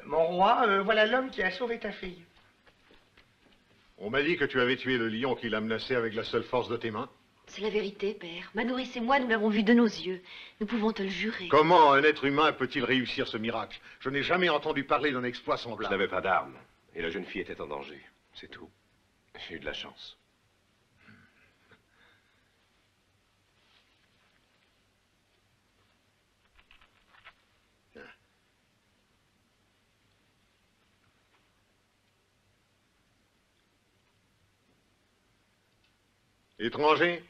Mon roi, voilà l'homme qui a sauvé ta fille. On m'a dit que tu avais tué le lion qui l'a menacé avec la seule force de tes mains. C'est la vérité, père. Ma nourrice et moi, nous l'avons vu de nos yeux. Nous pouvons te le jurer. Comment un être humain peut-il réussir ce miracle? Je n'ai jamais entendu parler d'un exploit semblable. Je n'avais pas d'armes, et la jeune fille était en danger. C'est tout. J'ai eu de la chance. Étranger,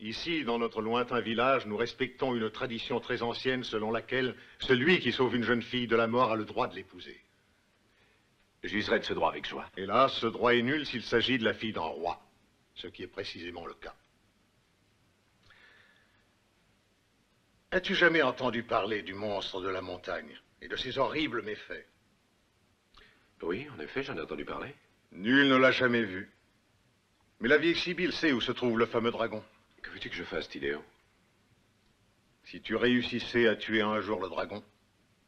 ici, dans notre lointain village, nous respectons une tradition très ancienne selon laquelle celui qui sauve une jeune fille de la mort a le droit de l'épouser. J'userai de ce droit avec joie. Hélas, ce droit est nul s'il s'agit de la fille d'un roi, ce qui est précisément le cas. As-tu jamais entendu parler du monstre de la montagne et de ses horribles méfaits? Oui, en effet, j'en ai entendu parler. Nul ne l'a jamais vu. Mais la vieille Sibylle sait où se trouve le fameux dragon. Que veux-tu que je fasse, Tidéon? Si tu réussissais à tuer un jour le dragon,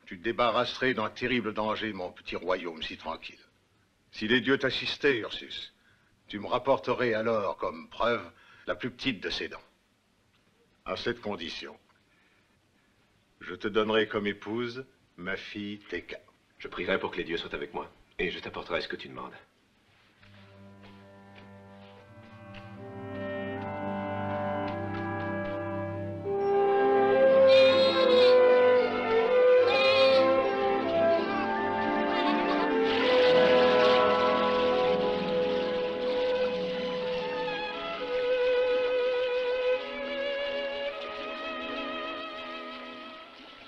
tu te débarrasserais d'un terrible danger, mon petit royaume si tranquille. Si les dieux t'assistaient, Ursus, tu me rapporterais alors comme preuve la plus petite de ses dents. À cette condition, je te donnerai comme épouse ma fille Teka. Je prierai pour que les dieux soient avec moi, et je t'apporterai ce que tu demandes.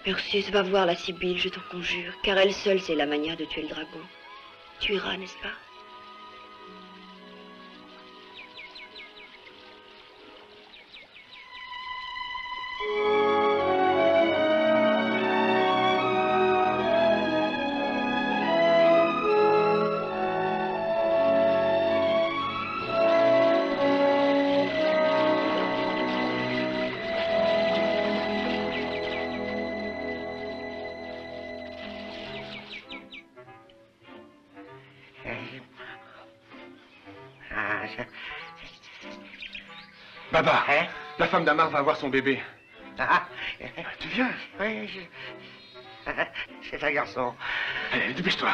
Ursus, va voir la Sibylle, je t'en conjure, car elle seule sait la manière de tuer le dragon. Tu iras, n'est-ce pas? Baba, Hein? la femme d'Amar va avoir son bébé. Ah, Tu viens? oui, c'est un garçon. Allez, dépêche-toi.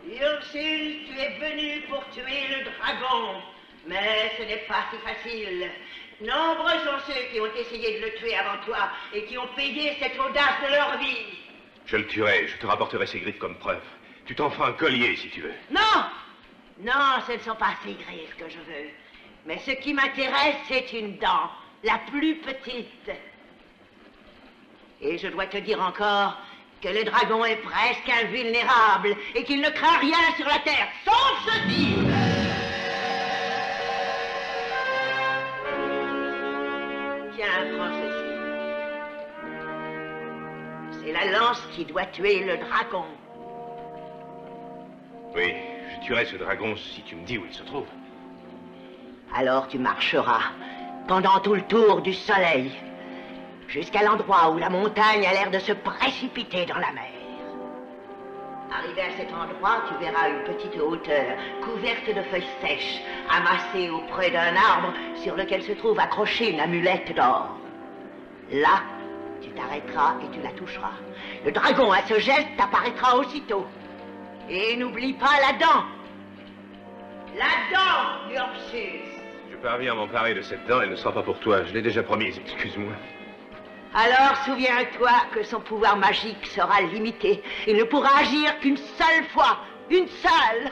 Ursus, tu es venu pour tuer le dragon, mais ce n'est pas si facile. Nombreux sont ceux qui ont essayé de le tuer avant toi et qui ont payé cette audace de leur vie. Je le tuerai, je te rapporterai ses griffes comme preuve. Tu t'en feras un collier, si tu veux. Non! Non, ce ne sont pas ces griffes que je veux. Mais ce qui m'intéresse, c'est une dent, la plus petite. Et je dois te dire encore que le dragon est presque invulnérable et qu'il ne craint rien sur la terre, sauf ceci. Tiens, prends ceci. C'est la lance qui doit tuer le dragon. Oui, je tuerai ce dragon si tu me dis où il se trouve. Alors tu marcheras pendant tout le tour du soleil, jusqu'à l'endroit où la montagne a l'air de se précipiter dans la mer. Arrivé à cet endroit, tu verras une petite hauteur couverte de feuilles sèches, amassées auprès d'un arbre sur lequel se trouve accrochée une amulette d'or. Là, tu t'arrêteras et tu la toucheras. Le dragon, à ce geste, t'apparaîtra aussitôt. Et n'oublie pas la dent. La dent, Ursus. Je parviens à m'emparer de cette dent, elle ne sera pas pour toi. Je l'ai déjà promise, excuse-moi. Alors souviens-toi que son pouvoir magique sera limité. Il ne pourra agir qu'une seule fois. Une seule.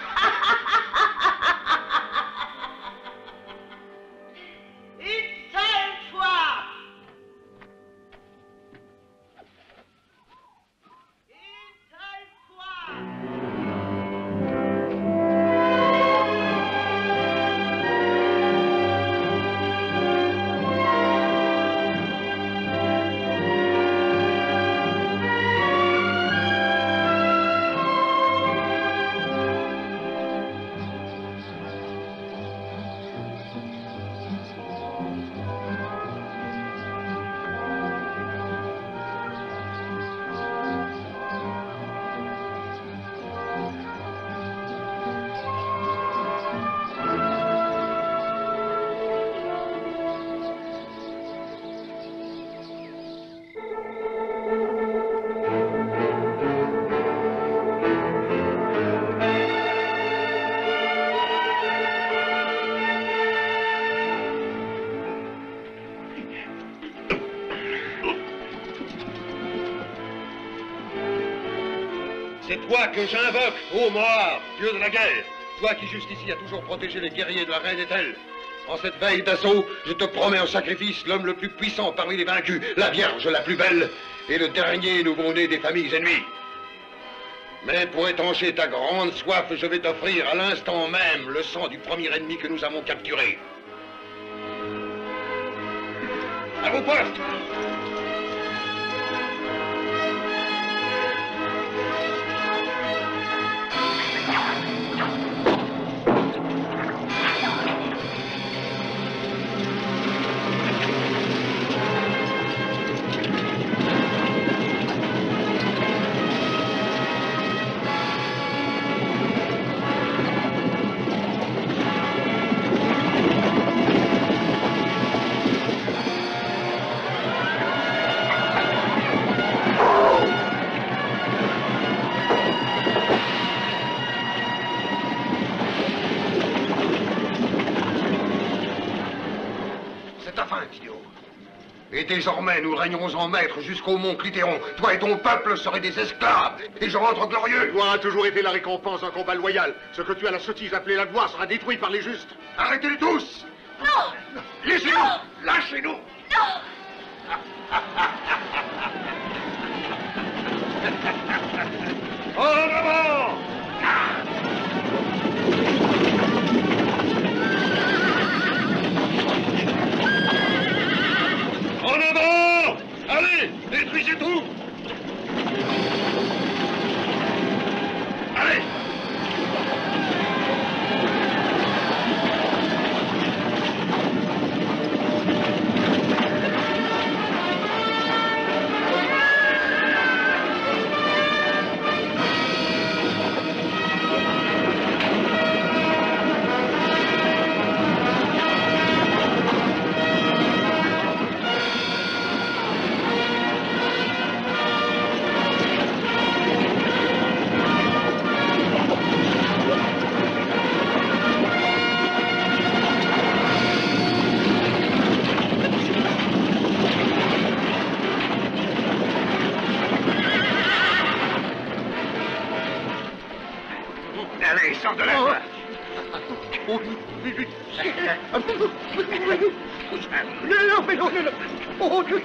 Une seule fois. Une seule fois. C'est toi que j'invoque, ô Moar, dieu de la guerre. Toi qui jusqu'ici as toujours protégé les guerriers de la reine Ethel. En cette veille d'assaut, je te promets en sacrifice l'homme le plus puissant parmi les vaincus, la Vierge la plus belle, et le dernier nouveau-né des familles ennemies. Mais pour étancher ta grande soif, je vais t'offrir à l'instant même le sang du premier ennemi que nous avons capturé. À vos postes! Et désormais, nous régnerons en maître jusqu'au mont Clitéron. Toi et ton peuple seraient des esclaves, et je rentre glorieux. La gloire a toujours été la récompense d'un combat loyal. Ce que tu as la sottise appelée la gloire sera détruit par les justes. Arrêtez-les tous! Non! Laissez-nous! Lâchez-nous! Non! En avant! En avant! Allez, détruisez tout! Allez! Allez, sors de là, toi. Non, mais non. Oh, Dieu.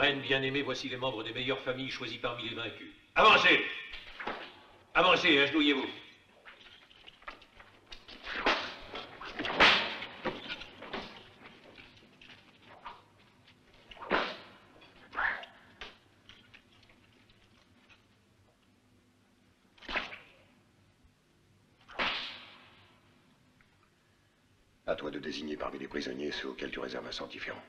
reine bien-aimée, voici les membres des meilleures familles choisis parmi les vaincus. Avancez! Avancez, agenouillez-vous. À toi de désigner parmi les prisonniers ceux auxquels tu réserves un sort différent.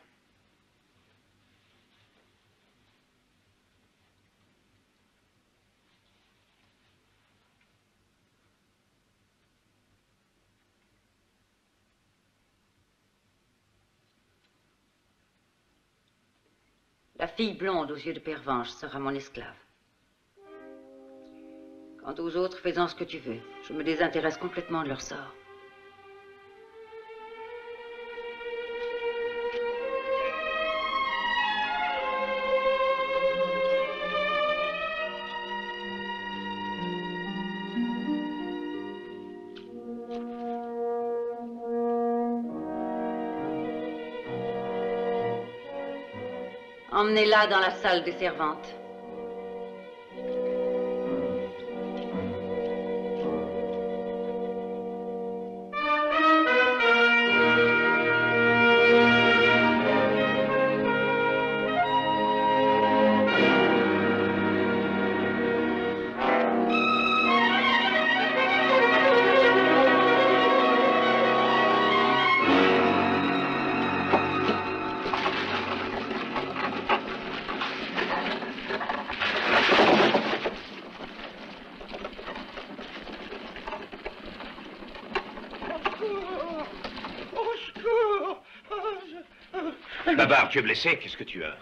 La fille blonde aux yeux de pervenche sera mon esclave. Quant aux autres, fais-en ce que tu veux. Je me désintéresse complètement de leur sort. Emmenez-la dans la salle des servantes. Babar, tu es blessé? Qu'est-ce que tu as?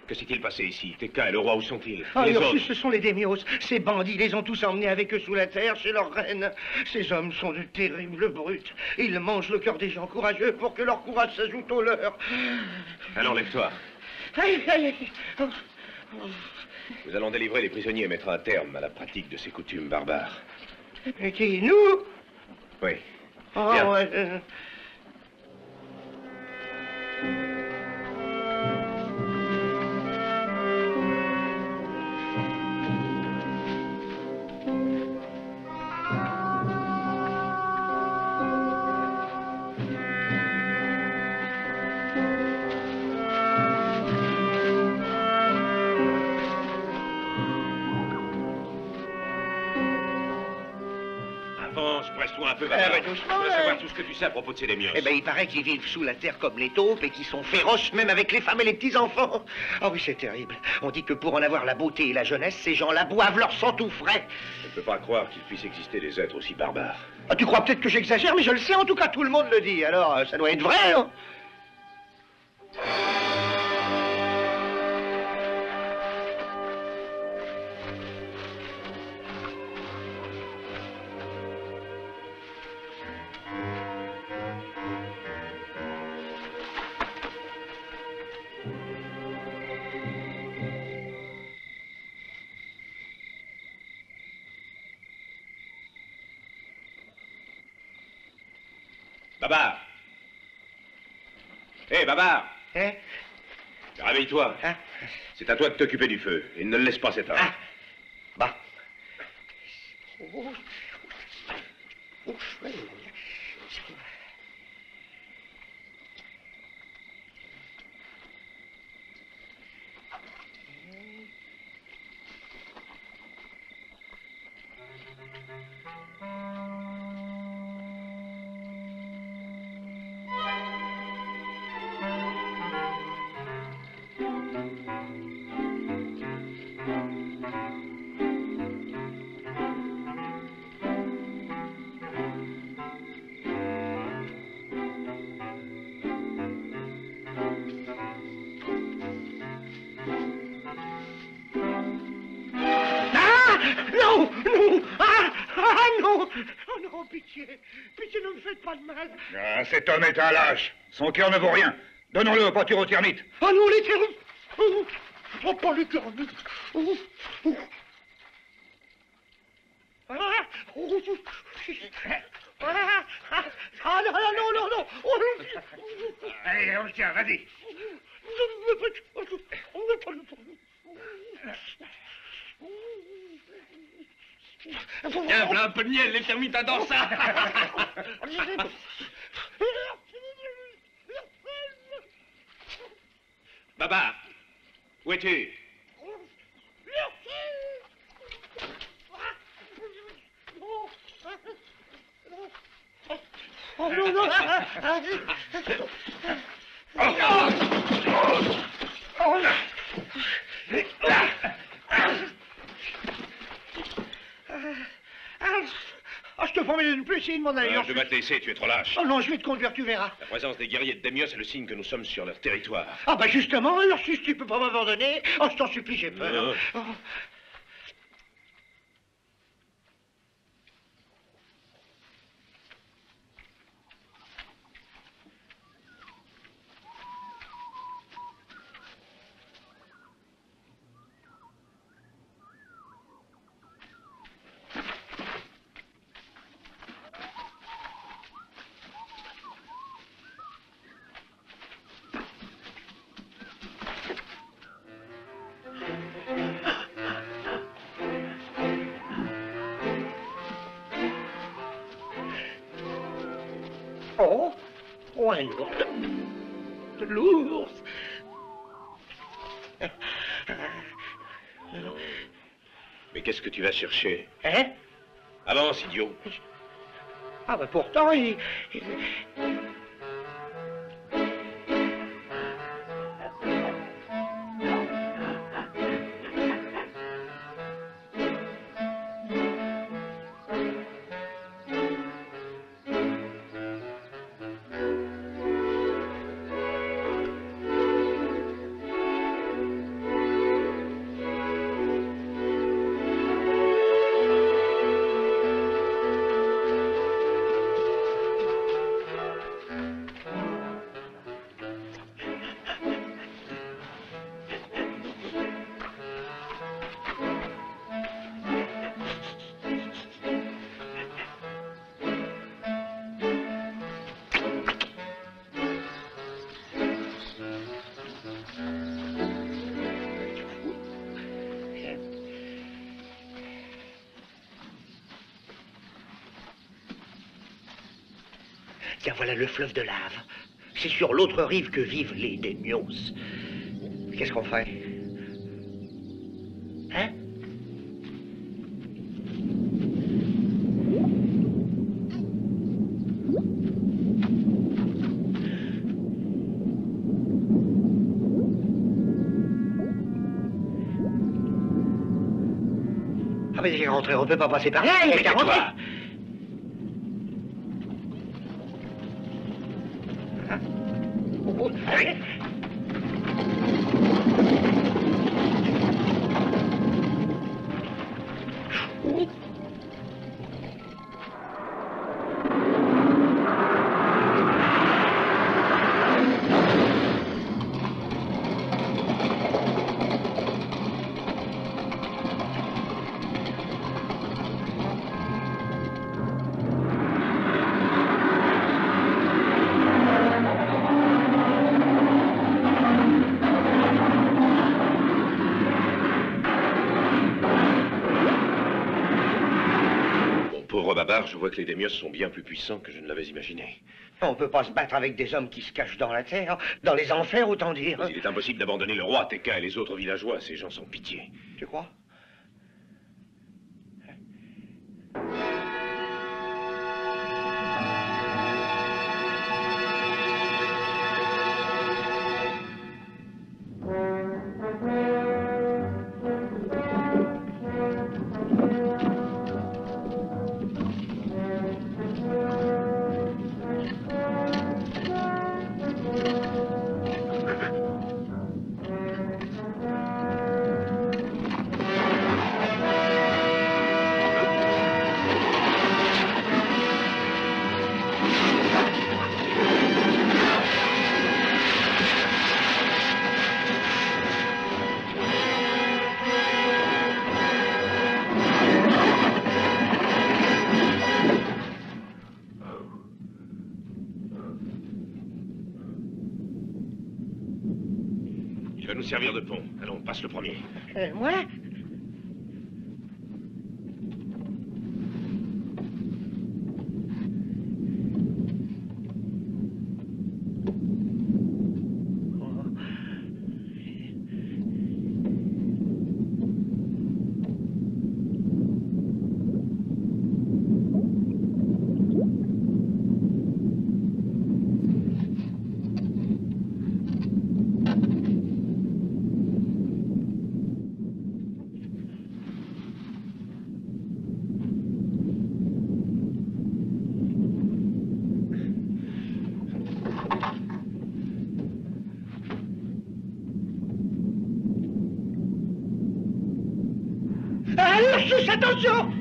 Que s'est-il passé ici? Tekka et le roi, où sont-ils? Ah, Les autres? ce sont les démios. Ces bandits les ont tous emmenés avec eux sous la terre, chez leur reine. Ces hommes sont de terribles brutes. Ils mangent le cœur des gens courageux pour que leur courage s'ajoute au leur. Alors, lève-toi. Aïe, aïe, aïe. Nous allons délivrer les prisonniers et mettre un terme à la pratique de ces coutumes barbares. Mais qui, nous? Oui. Oh, Viens. ouais. Avance, presse-toi un peu, Babar. doucement, Je veux ouais. savoir tout ce que tu sais à propos de ces démios. Eh ben, il paraît qu'ils vivent sous la terre comme les taupes et qu'ils sont féroces même avec les femmes et les petits-enfants. Ah oui, c'est terrible. On dit que pour en avoir la beauté et la jeunesse, ces gens-là boivent leur sang tout frais. Je ne peux pas croire qu'il puisse exister des êtres aussi barbares. Ah, tu crois peut-être que j'exagère, mais je le sais, en tout cas, tout le monde le dit. Alors, ça doit être vrai, hein? Babar! Hé, Babar! Hein? Réveille-toi. Hein? C'est à toi de t'occuper du feu. Et ne le laisse pas s'éteindre. Ah. Bah. Oh. Ouf, ouais. Non! Non! Non! Oh non, pitié! Pitié, ne me faites pas de mal! Ah, cet homme est un lâche. Son cœur ne vaut rien. Donnons-le aux pâtures aux termites. Oh non, les termites! Oh, pas les termites! Ah non, non, non, non! Allez, on le tient, vas-y. Tiens, voilà un peu de miel, les termites adorent ça. Babar, où es-tu? Oh non, non. Je te promets de ne plus essayer de m'en aller. Je vais te laisser, tu es trop lâche. Oh non, je vais te conduire, tu verras. La présence des guerriers de Démios est le signe que nous sommes sur leur territoire. Ah bah justement, alors si tu peux pas m'abandonner, oh je t'en supplie, j'ai peur. Oh. Oh, un ours. De l'ours. Mais qu'est-ce que tu vas chercher? Hein? Avance, idiot. Ah bah pourtant, tiens, voilà le fleuve de lave. C'est sur l'autre rive que vivent les Démios. Qu'est-ce qu'on fait? Hein? Ah mais il est rentré, on peut pas passer par là, il est rentré. Je vois que les Démios sont bien plus puissants que je ne l'avais imaginé. On peut pas se battre avec des hommes qui se cachent dans la terre, dans les enfers, autant dire. Mais il est impossible d'abandonner le roi, Tekka et les autres villageois. Ces gens sont pitié. Tu crois? servir de pont. Allons, passe le premier. Moi? Ursus, attention!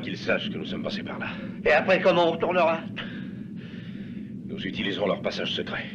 Qu'ils sachent que nous sommes passés par là. Et après, comment on retournera? Nous utiliserons leur passage secret.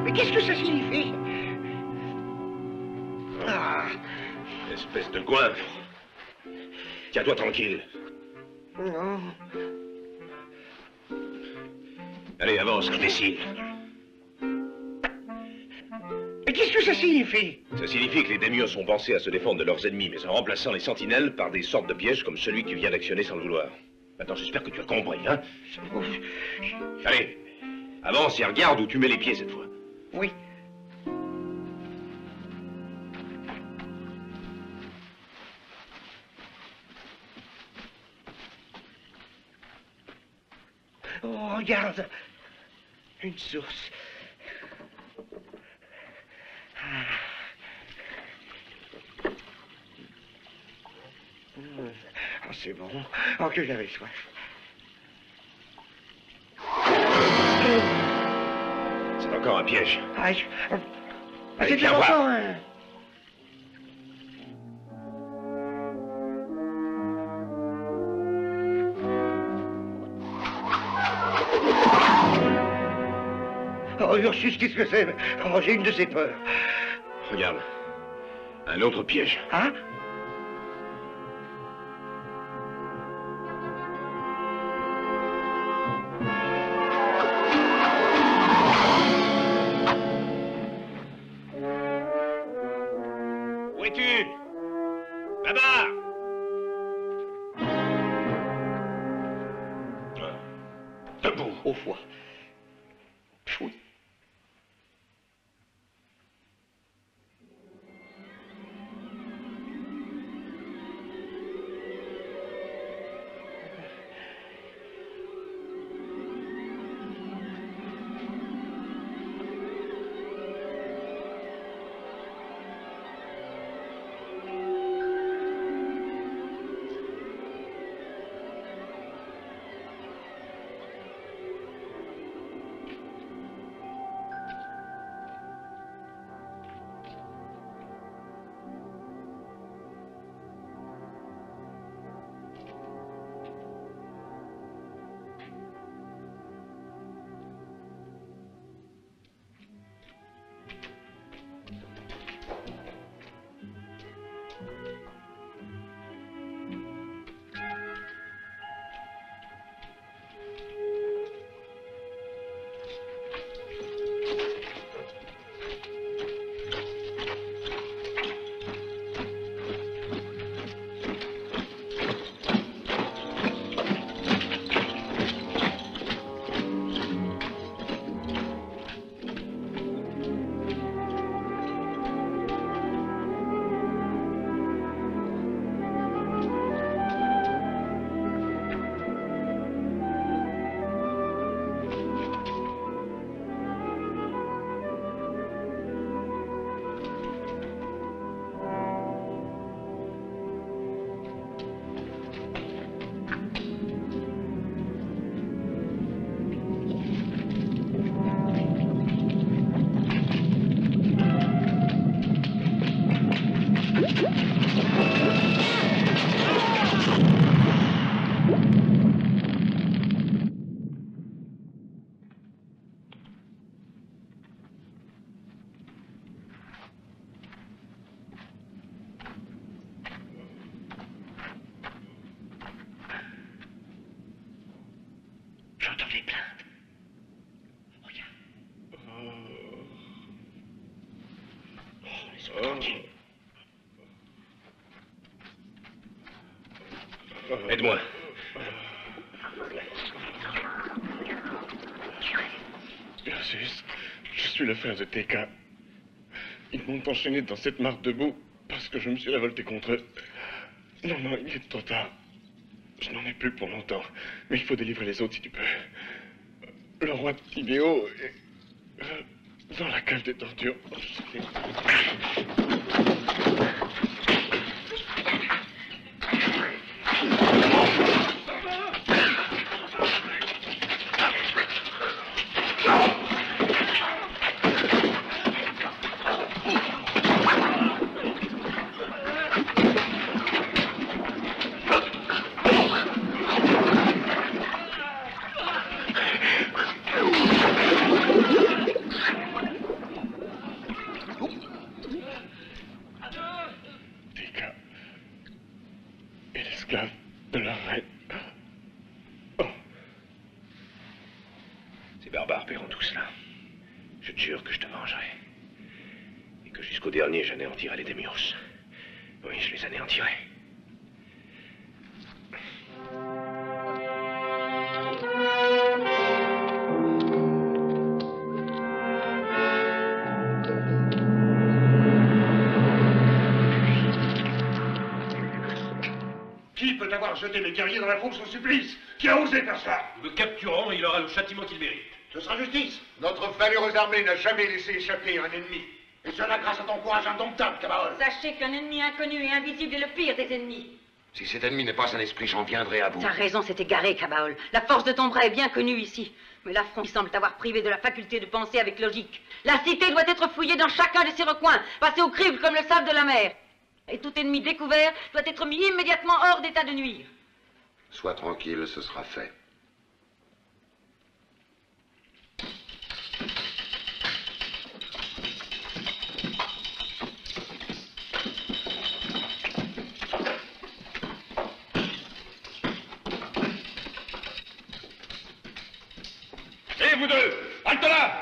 Mais qu'est-ce que ça signifie? Espèce de goinfre. Tiens-toi tranquille. Non. Allez, avance, imbécile. Mais qu'est-ce que ça signifie? Ça signifie que les démios ont pensé à se défendre de leurs ennemis, mais en remplaçant les sentinelles par des sortes de pièges comme celui que tu viens d'actionner sans le vouloir. Maintenant, j'espère que tu as compris, hein? Allez, avance et regarde où tu mets les pieds cette fois. Oui. Oh, regarde. Une source. Ah, c'est bon. Oh, que j'avais soif. C'est encore un piège. Ah, Allez, c'est viens encore voir. un... Oh, Ursus, qu'est-ce que c'est? Oh, j'ai une de ces peurs. Regarde. Un autre piège. Hein? Debout. Au foie. Oui. J'entends des plaintes. Regarde. Laisse-moi tranquille. Aide-moi. Ursus, je suis le frère de TK. Ils m'ont enchaîné dans cette mare debout parce que je me suis révolté contre eux. Non, non, il est trop tard. Je n'en ai plus pour longtemps. Mais il faut délivrer les autres si tu peux. Le roi Tidéo est dans la cage des tortures. De la reine. Oh. Ces barbares paieront tout cela. Je te jure que je te vengerai. Et que jusqu'au dernier, j'anéantirai les Démios. Oui, je les anéantirai. Qui peut avoir jeté les guerriers dans la fosse au supplice? Qui a osé faire cela? Nous le capturons et il aura le châtiment qu'il mérite. Ce sera justice. Notre valeureuse armée n'a jamais laissé échapper un ennemi. Et cela grâce à ton courage indomptable, Camarol. Sachez qu'un ennemi inconnu et invisible est le pire des ennemis. Si cet ennemi n'est pas un esprit, j'en viendrai à bout. T'as raison, c'est égaré, Cabaol. La force de ton bras est bien connue ici. Mais l'affront semble t'avoir privé de la faculté de penser avec logique. La cité doit être fouillée dans chacun de ses recoins, passée au crible comme le sable de la mer. Et tout ennemi découvert doit être mis immédiatement hors d'état de nuire. Sois tranquille, ce sera fait. Hé, vous deux, halte là!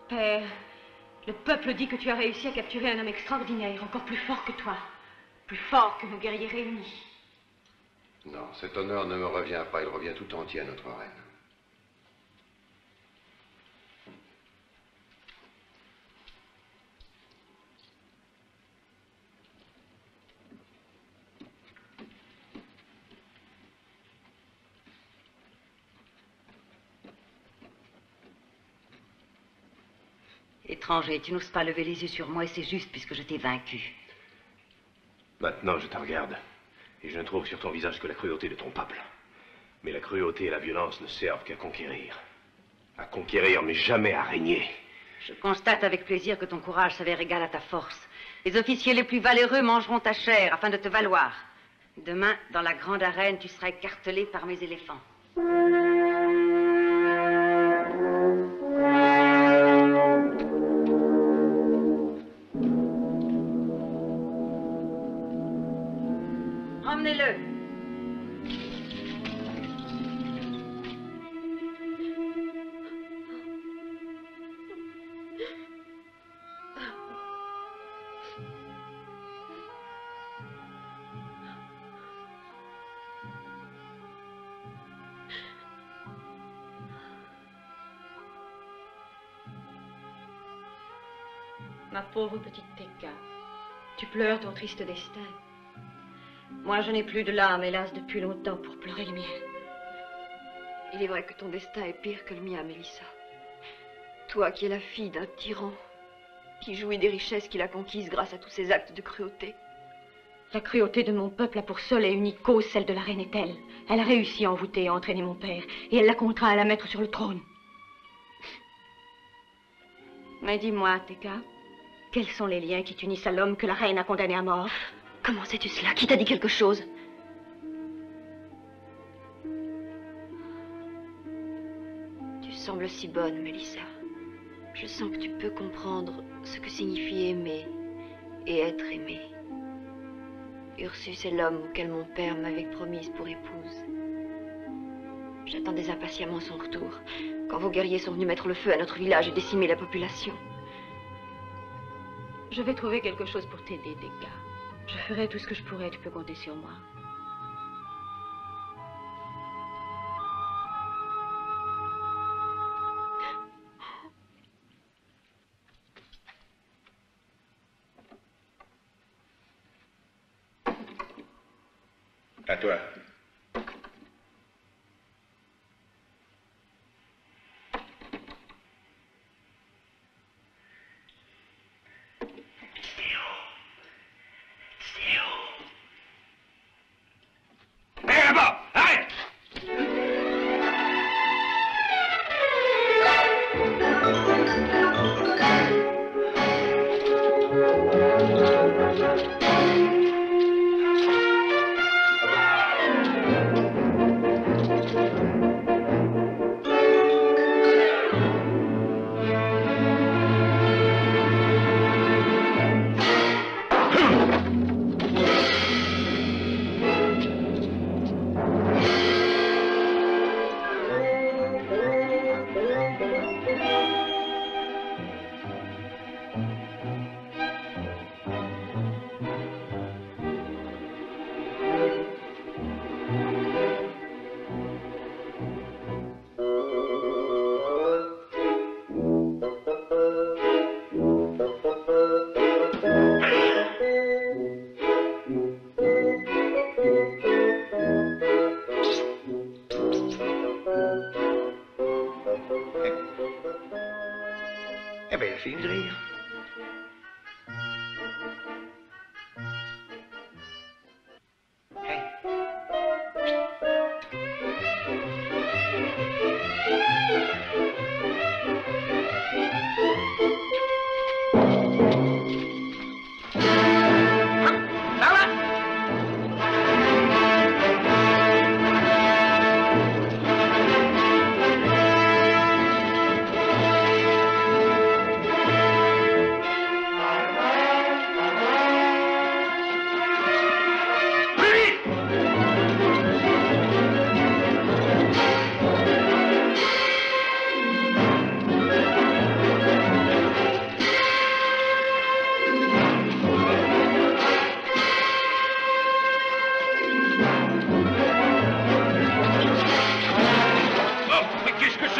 Père, le peuple dit que tu as réussi à capturer un homme extraordinaire, encore plus fort que toi, plus fort que nos guerriers réunis. Non, cet honneur ne me revient pas, il revient tout entier à notre reine. Étranger, tu n'oses pas lever les yeux sur moi et c'est juste puisque je t'ai vaincu. Maintenant, je te regarde et je ne trouve sur ton visage que la cruauté de ton peuple. Mais la cruauté et la violence ne servent qu'à conquérir. À conquérir, mais jamais à régner. Je constate avec plaisir que ton courage s'avère égal à ta force. Les officiers les plus valeureux mangeront ta chair afin de te valoir. Demain, dans la grande arène, tu seras écartelé par mes éléphants. Emmenez-le. Ma pauvre petite Teka, tu pleures ton triste destin. Moi, je n'ai plus de larmes, hélas, depuis longtemps pour pleurer les miennes. Il est vrai que ton destin est pire que le mien, Mélissa. Toi qui es la fille d'un tyran, qui jouit des richesses qu'il a conquises grâce à tous ses actes de cruauté. La cruauté de mon peuple a pour seule et unique cause celle de la reine Ethel. Elle a réussi à envoûter et à entraîner mon père, et elle l'a contraint à la mettre sur le trône. Mais dis-moi, Teka, quels sont les liens qui t'unissent à l'homme que la reine a condamné à mort? Comment sais-tu cela? Qui t'a dit quelque chose? Tu sembles si bonne, Mélissa. Je sens que tu peux comprendre ce que signifie aimer et être aimé. Ursus est l'homme auquel mon père m'avait promise pour épouse. J'attendais impatiemment son retour, quand vos guerriers sont venus mettre le feu à notre village et décimer la population. Je vais trouver quelque chose pour t'aider, Teka. Je ferai tout ce que je pourrai, tu peux compter sur moi. À toi. Eh bien, il a fini de rire.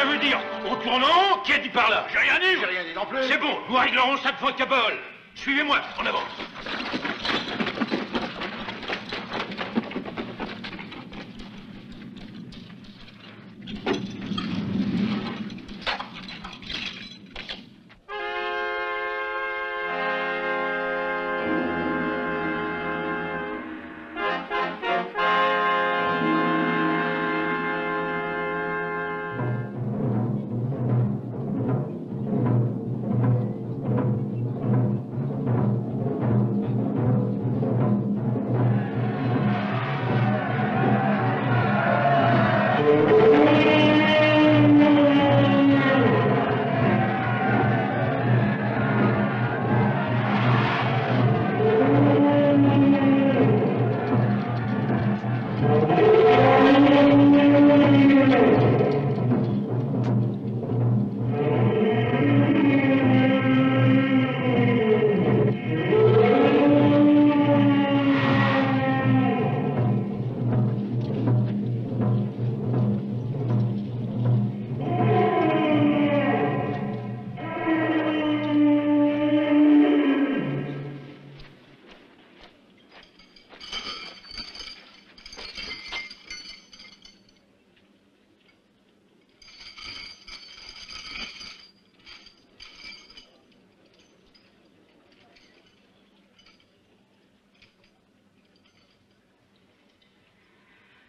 ça veut dire? En tournant, qui a dit par là? J'ai rien dit, non plus. C'est bon, nous réglerons ça devant Cabol. Suivez-moi, en avant.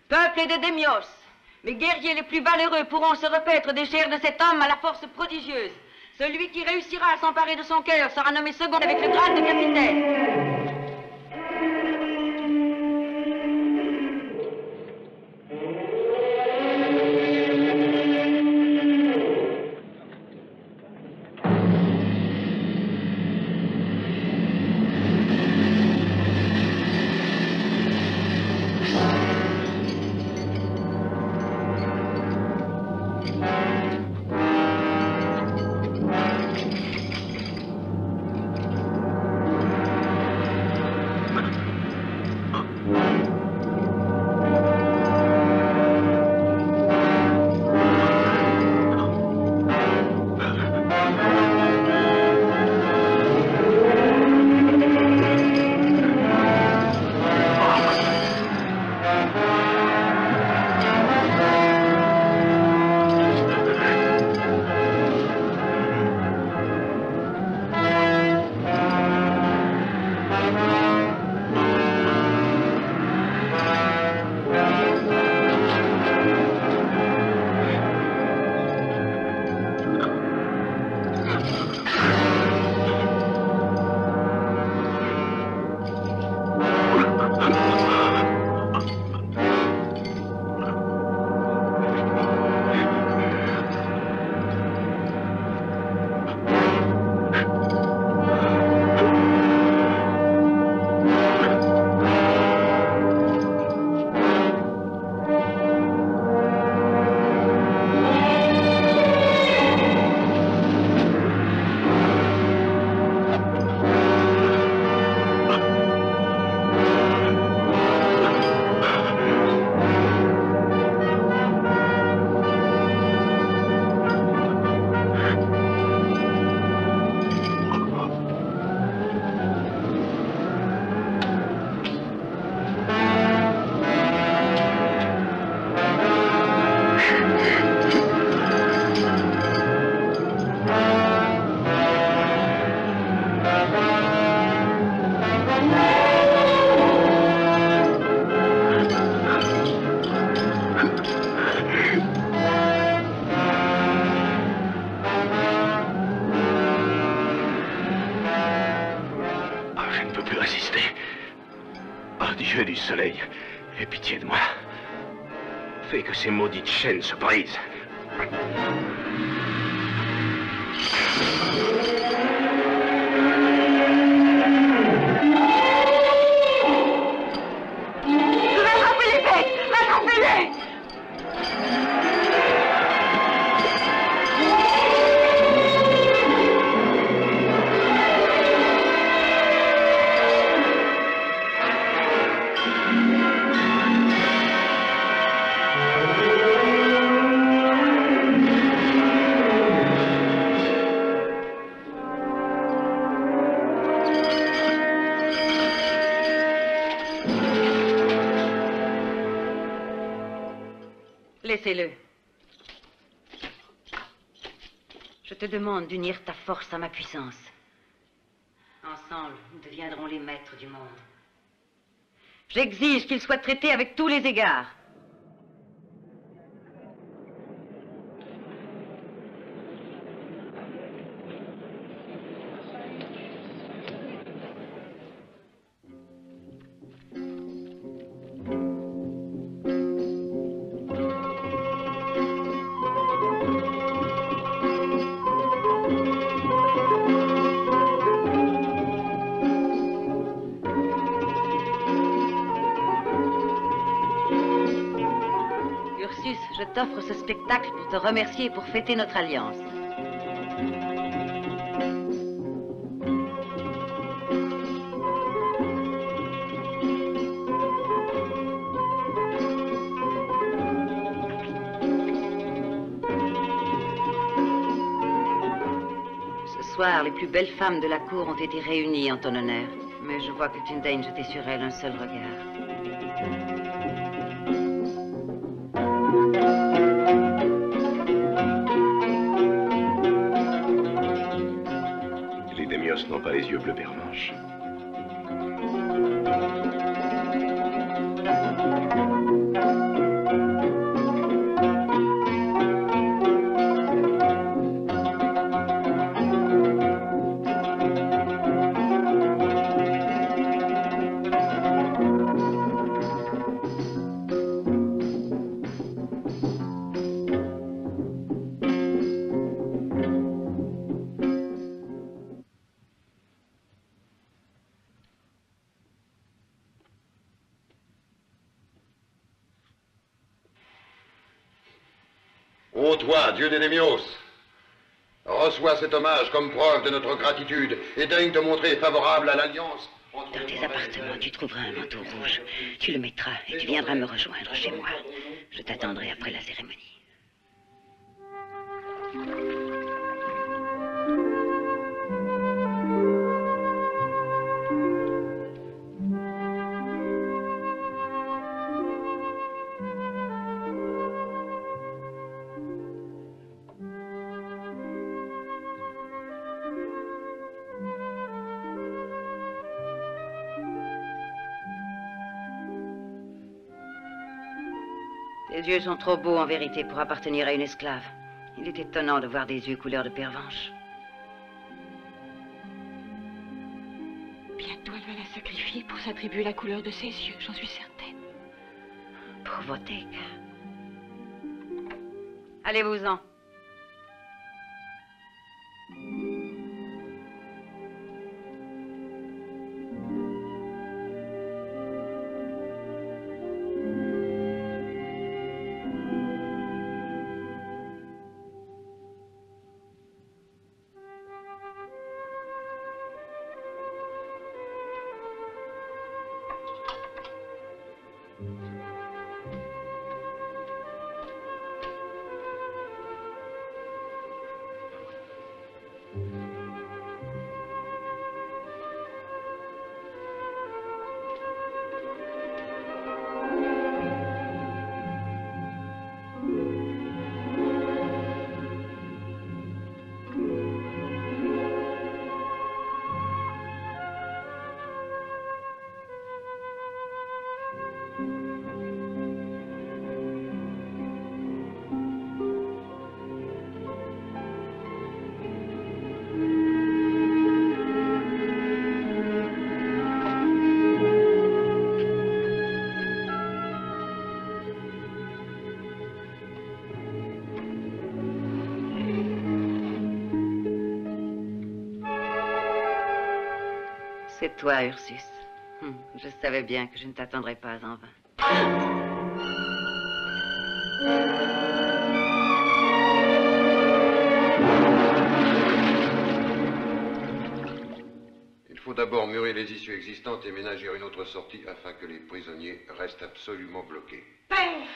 Peuple de Démios, mes guerriers les plus valeureux pourront se repaître des chairs de cet homme à la force prodigieuse. Celui qui réussira à s'emparer de son cœur sera nommé second avec le grade de capitaine. Dieu du soleil, aie pitié de moi. Fais que ces maudites chaînes se brisent. Rattrapez les bêtes! Rattrapez-les! Laissez-le. Je te demande d'unir ta force à ma puissance. Ensemble, nous deviendrons les maîtres du monde. J'exige qu'il soit traité avec tous les égards. Je t'offre ce spectacle pour te remercier et pour fêter notre alliance. Ce soir, les plus belles femmes de la cour ont été réunies en ton honneur. Mais je vois que tu ne daignes jeter sur elles un seul regard. N'ont pas les yeux bleus pervenche. Ô toi, Dieu des Némios, reçois cet hommage comme preuve de notre gratitude et daigne te montrer favorable à l'alliance. Dans tes appartements, tu trouveras un manteau rouge. Tu le mettras et tu viendras me rejoindre chez moi. Je t'attendrai après la cérémonie. Tes yeux sont trop beaux en vérité pour appartenir à une esclave. Il est étonnant de voir des yeux couleur de pervenche. Bientôt elle va la sacrifier pour s'attribuer la couleur de ses yeux, j'en suis certaine. Pauvre Teka. Allez-vous-en. C'est toi, Ursus. Je savais bien que je ne t'attendrais pas en vain. Il faut d'abord murer les issues existantes et ménager une autre sortie afin que les prisonniers restent absolument bloqués. Père!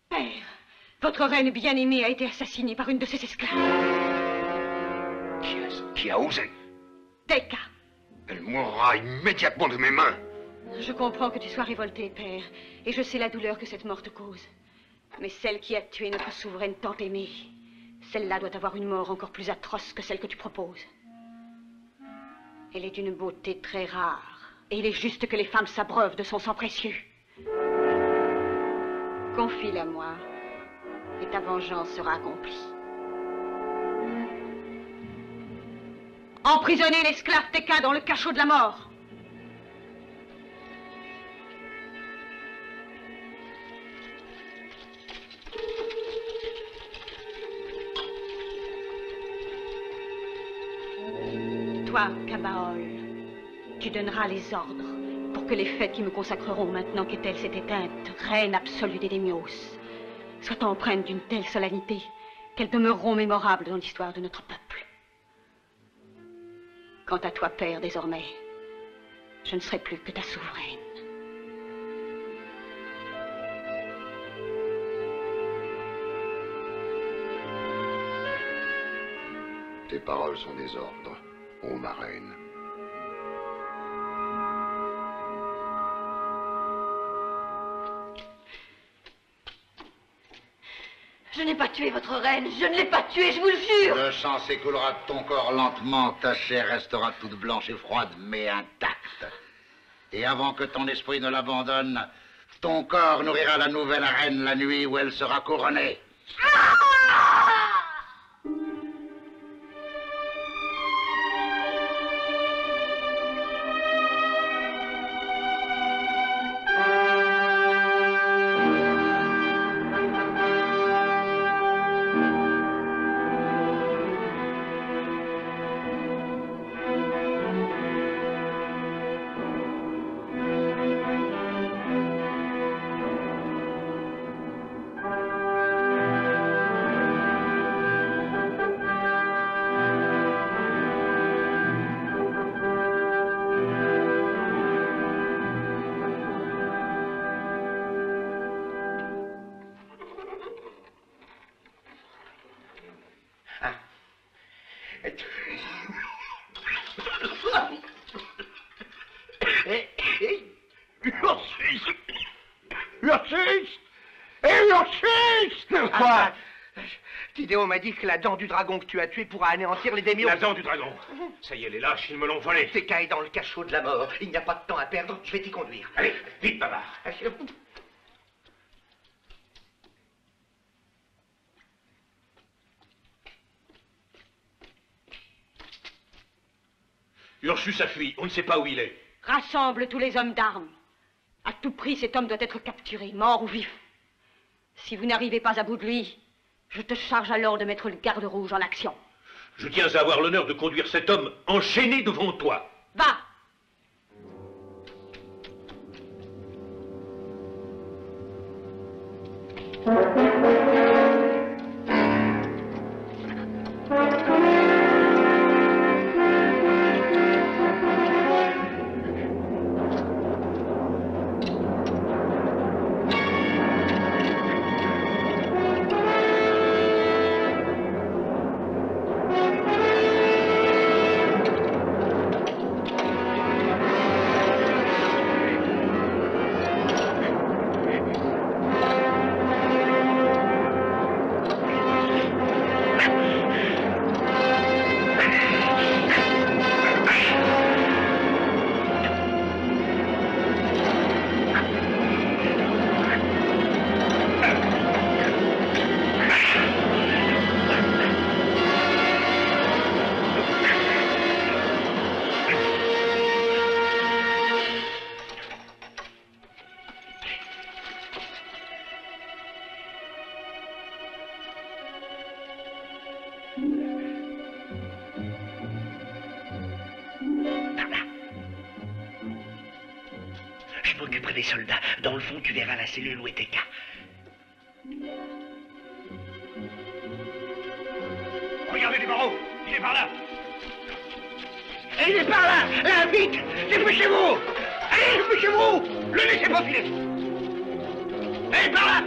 Père! Votre reine bien-aimée a été assassinée par une de ses esclaves. Qui a osé? Teka. Elle mourras immédiatement de mes mains. Je comprends que tu sois révolté, père, et je sais la douleur que cette mort te cause. Mais celle qui a tué notre souveraine tant aimée, celle-là doit avoir une mort encore plus atroce que celle que tu proposes. Elle est d'une beauté très rare, et il est juste que les femmes s'abreuvent de son sang précieux. Confie-la moi, et ta vengeance sera accomplie. Emprisonnez l'esclave Teka dans le cachot de la mort. Toi, Kabaol, tu donneras les ordres pour que les fêtes qui me consacreront maintenant qu'Ethel s'est éteinte, reine absolue des Démios, soient empreintes d'une telle solennité qu'elles demeureront mémorables dans l'histoire de notre peuple. Quant à toi, père, désormais, je ne serai plus que ta souveraine. Tes paroles sont des ordres, ô ma reine. Je n'ai pas tué votre reine, je ne l'ai pas tuée, je vous le jure. Le sang s'écoulera de ton corps lentement, ta chair restera toute blanche et froide, mais intacte. Et avant que ton esprit ne l'abandonne, ton corps nourrira la nouvelle reine la nuit où elle sera couronnée. Quoi? Tidéo m'a dit que la dent du dragon que tu as tué pourra anéantir les Démios. La dent du dragon. Ça y est, les lâches, ils me l'ont volé. Teka est dans le cachot de la mort. Il n'y a pas de temps à perdre. Je vais t'y conduire. Allez, vite, bavard. Ursus a fui. On ne sait pas où il est. Rassemble tous les hommes d'armes. À tout prix, cet homme doit être capturé, mort ou vif. Si vous n'arrivez pas à bout de lui, je te charge alors de mettre le garde rouge en action. Je tiens à avoir l'honneur de conduire cet homme enchaîné devant toi. Va! Je m'occuperai des soldats. Dans le fond, tu verras la cellule où est Teka. Regardez les barreaux. Il est par là. Il est par là. Là, vite. Dépêchez-vous. Allez, dépêchez-vous. Le laissez pas filer. Allez, par là.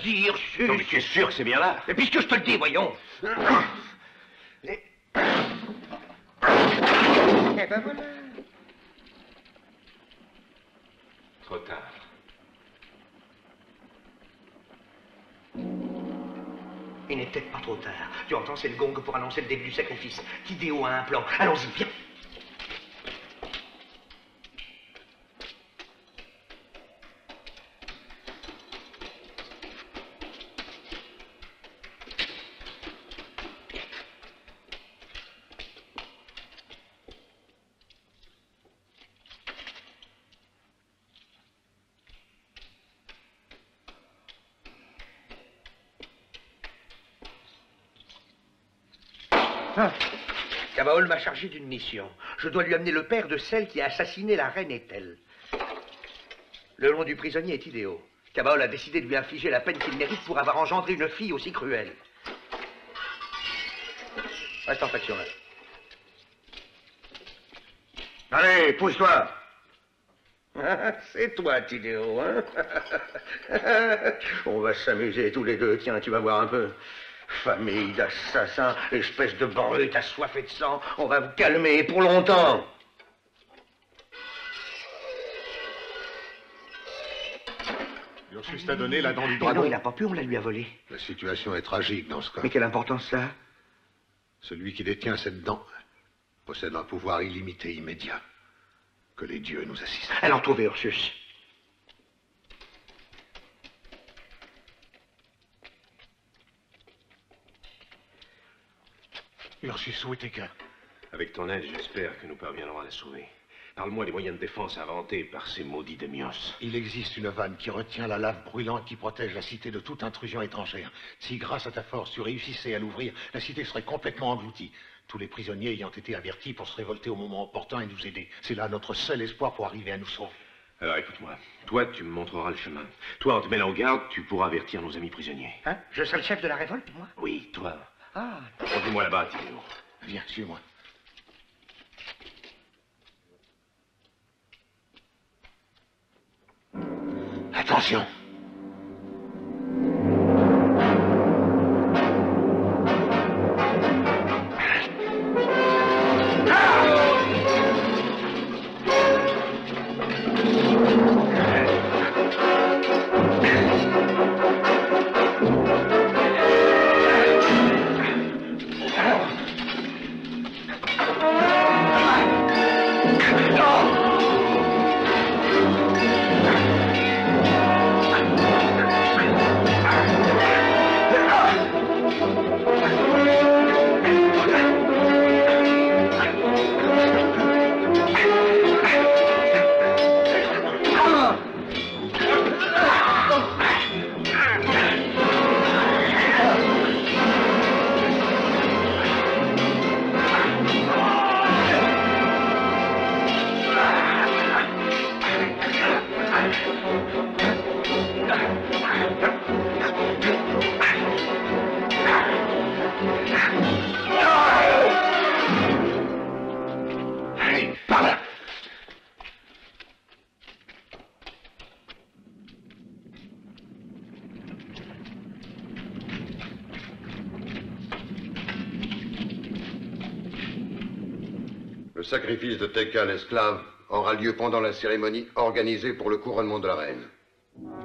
Vas-y, Ursus. Non, mais tu es sûr que c'est bien là? Et puisque je te le dis, voyons. Eh ben voilà. Trop tard. Il n'est peut-être pas trop tard. Tu entends, c'est le gong pour annoncer le début du sacrifice. Tidéo a un plan. Allons-y, viens. Cabaol m'a chargé d'une mission. Je dois lui amener le père de celle qui a assassiné la reine Ethel. Le nom du prisonnier est Tidéo. Cabaol a décidé de lui infliger la peine qu'il mérite pour avoir engendré une fille aussi cruelle. Reste en faction là. Allez, pousse-toi. C'est toi, Tidéo, hein? On va s'amuser tous les deux, tiens, tu vas voir un peu. Famille d'assassins, espèce de brute assoiffée de sang, on va vous calmer pour longtemps. Ursus t'a donné la dent du Mais dragon. non, il n'a pas pu, on la lui a volée. La situation est tragique dans ce cas. Mais quelle importance ça a? Celui qui détient cette dent possède un pouvoir illimité, immédiat. Que les dieux nous assistent. Allons trouver Ursus. Ursus, où est Teka? Avec ton aide, j'espère que nous parviendrons à la sauver. Parle-moi des moyens de défense inventés par ces maudits démios. Il existe une vanne qui retient la lave brûlante qui protège la cité de toute intrusion étrangère. Si, grâce à ta force, tu réussissais à l'ouvrir, la cité serait complètement engloutie. Tous les prisonniers ayant été avertis pour se révolter au moment opportun et nous aider. C'est là notre seul espoir pour arriver à nous sauver. Alors écoute-moi, toi tu me montreras le chemin. Toi, en te mêlant aux gardes, tu pourras avertir nos amis prisonniers. Hein? Je serai le chef de la révolte, moi? Oui, toi. Ah. Conduis-moi là-bas, Tidéo. Viens, suis-moi. Attention. Le sacrifice de Teka, l'esclave, aura lieu pendant la cérémonie organisée pour le couronnement de la reine.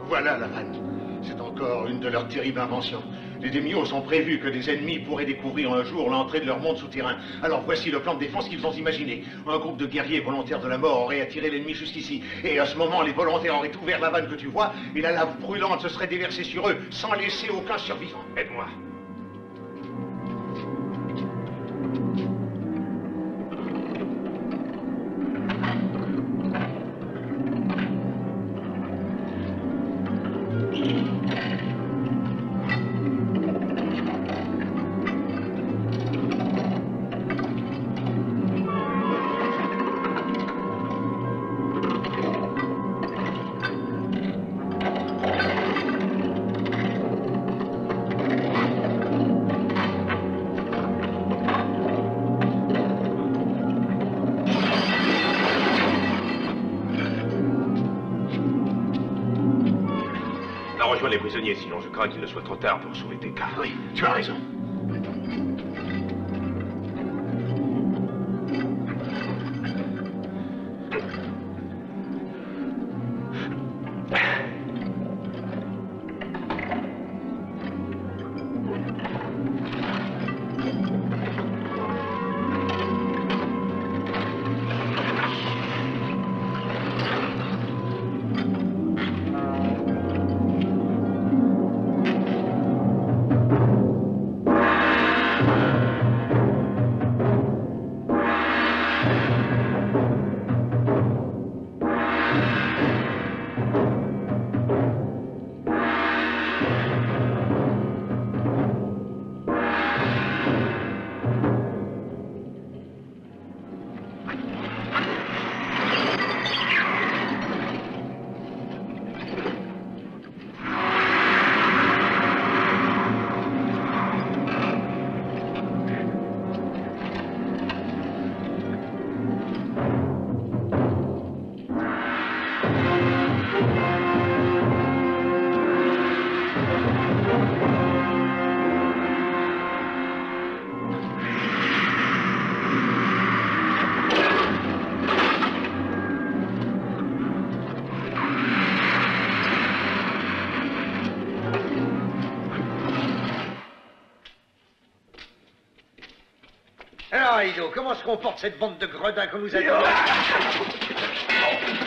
Voilà la vanne. C'est encore une de leurs terribles inventions. Les démios ont prévu que des ennemis pourraient découvrir un jour l'entrée de leur monde souterrain. Alors voici le plan de défense qu'ils ont imaginé. Un groupe de guerriers volontaires de la mort aurait attiré l'ennemi jusqu'ici. Et à ce moment, les volontaires auraient ouvert la vanne que tu vois, et la lave brûlante se serait déversée sur eux, sans laisser aucun survivant. Aide-moi. rejoindre les prisonniers, sinon je crains qu'il ne soit trop tard pour sauver tes cas. Oui, tu as raison. Alors, Ido, comment se comporte cette bande de gredins qu'on nous a dit?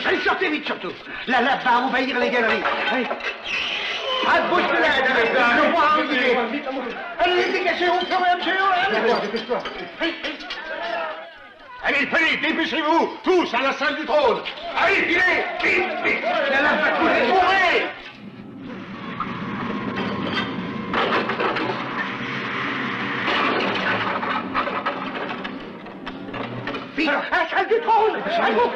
Allez, sortez vite, surtout. La lave va envahir les galeries. Allez. À bout de l'aide, je vois arriver. Allez, dégagez, on fait rien, monsieur. Allez, Philippe, dépêchez-vous, tous à la salle du trône. Allez, filez, vite, vite. La lave va couler. Courez. Vite, à la salle du trône. À vous.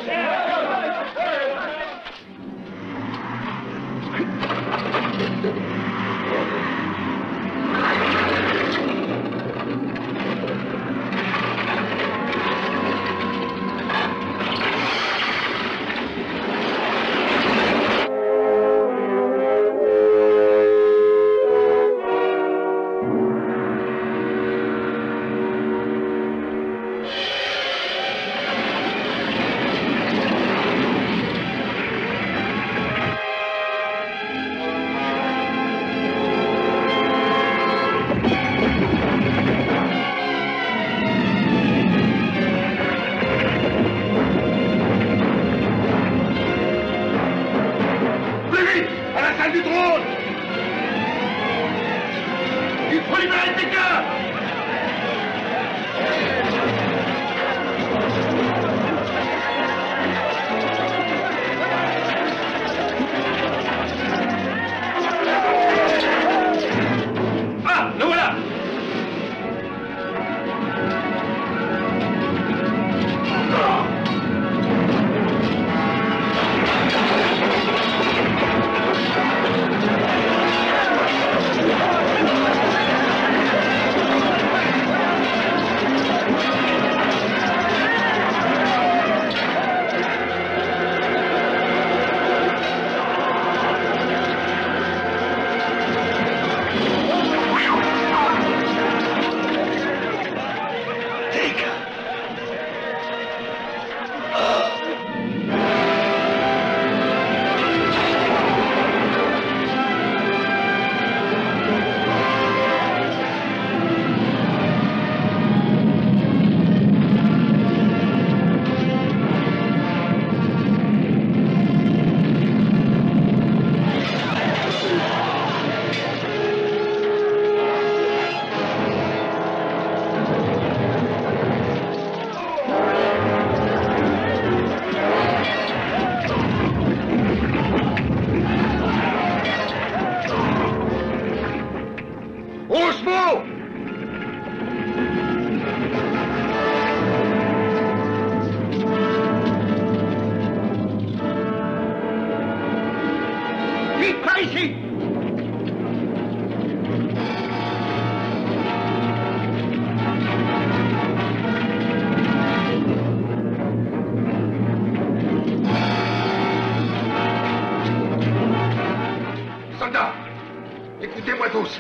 tous.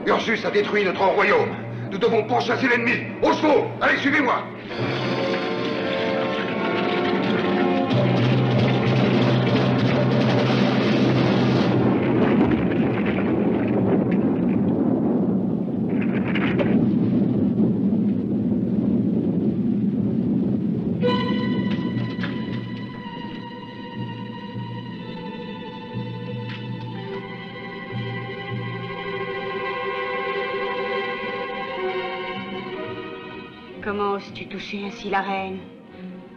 Ursus a détruit notre royaume. Nous devons pourchasser l'ennemi. Aux chevaux, allez, suivez-moi. Comment oses-tu toucher ainsi la reine?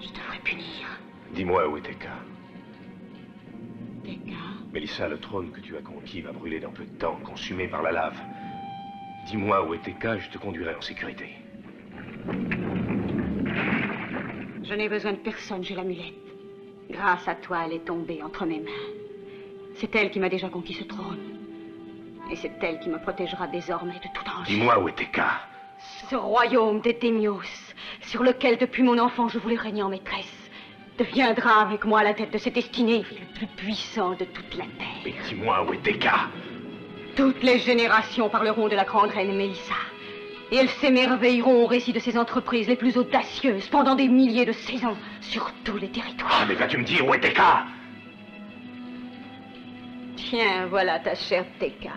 Je devrais punir. Dis-moi où est Teka. Teka? Mélissa, le trône que tu as conquis va brûler dans peu de temps, consumé par la lave. Dis-moi où est Teka, je te conduirai en sécurité. Je n'ai besoin de personne, j'ai l'amulette. Grâce à toi, elle est tombée entre mes mains. C'est elle qui m'a déjà conquis ce trône. Et c'est elle qui me protégera désormais de tout danger. Dis-moi où est Teka. Ce royaume des Démios, sur lequel depuis mon enfant je voulais régner en maîtresse, deviendra avec moi à la tête de cette destinée le plus puissant de toute la terre. Mais dis-moi où est Teka. Toutes les générations parleront de la grande reine Mélissa. Et elles s'émerveilleront au récit de ses entreprises les plus audacieuses pendant des milliers de saisons sur tous les territoires. Ah, mais vas-tu me dire où est Teka? Tiens, voilà ta chère Teka.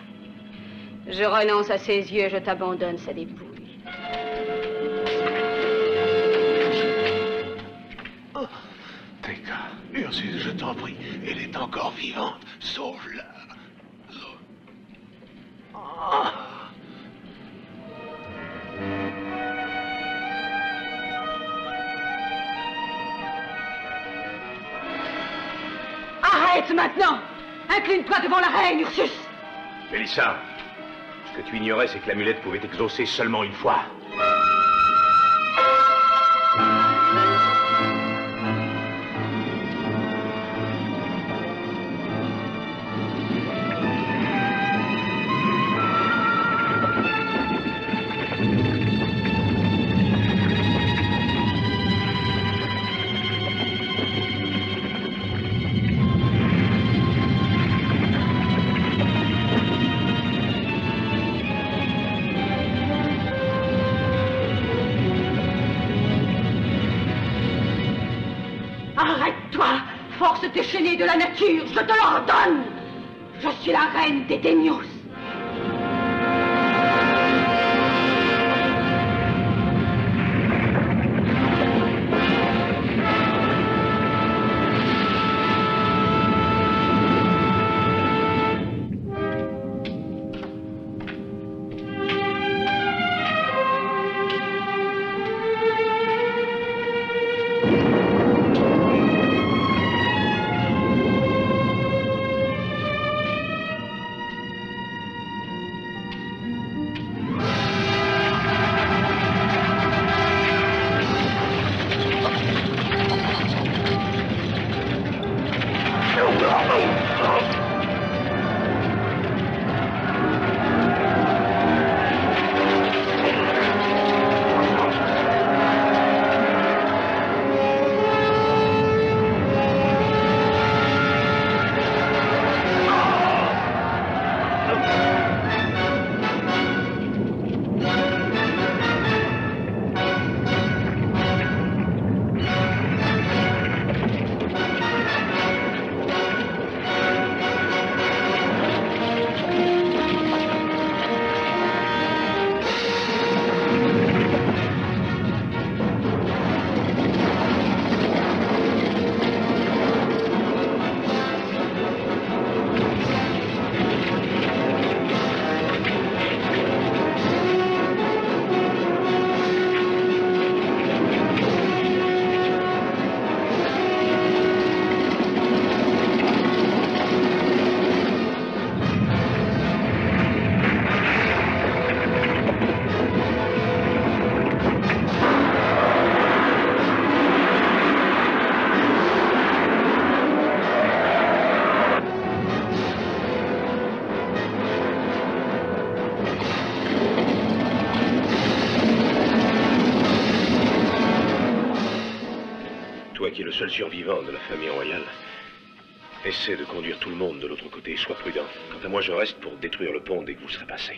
Je renonce à ses yeux, je t'abandonne sa dépouille. Oh, Teka, Ursus, je t'en prie, elle est encore vivante. Sauve-la. Oh. Arrête maintenant! Incline-toi devant la reine, Ursus! Mélissa, ce que tu ignorais, c'est que l'amulette pouvait exaucer seulement une fois. Arrête-toi, force déchaînée de la nature, je te l'ordonne. Je suis la reine des Démios. Toi qui es le seul survivant de la famille royale, Essaie de conduire tout le monde de l'autre côté. Sois prudent. Quant à moi, je reste pour détruire le pont dès que vous serez passé.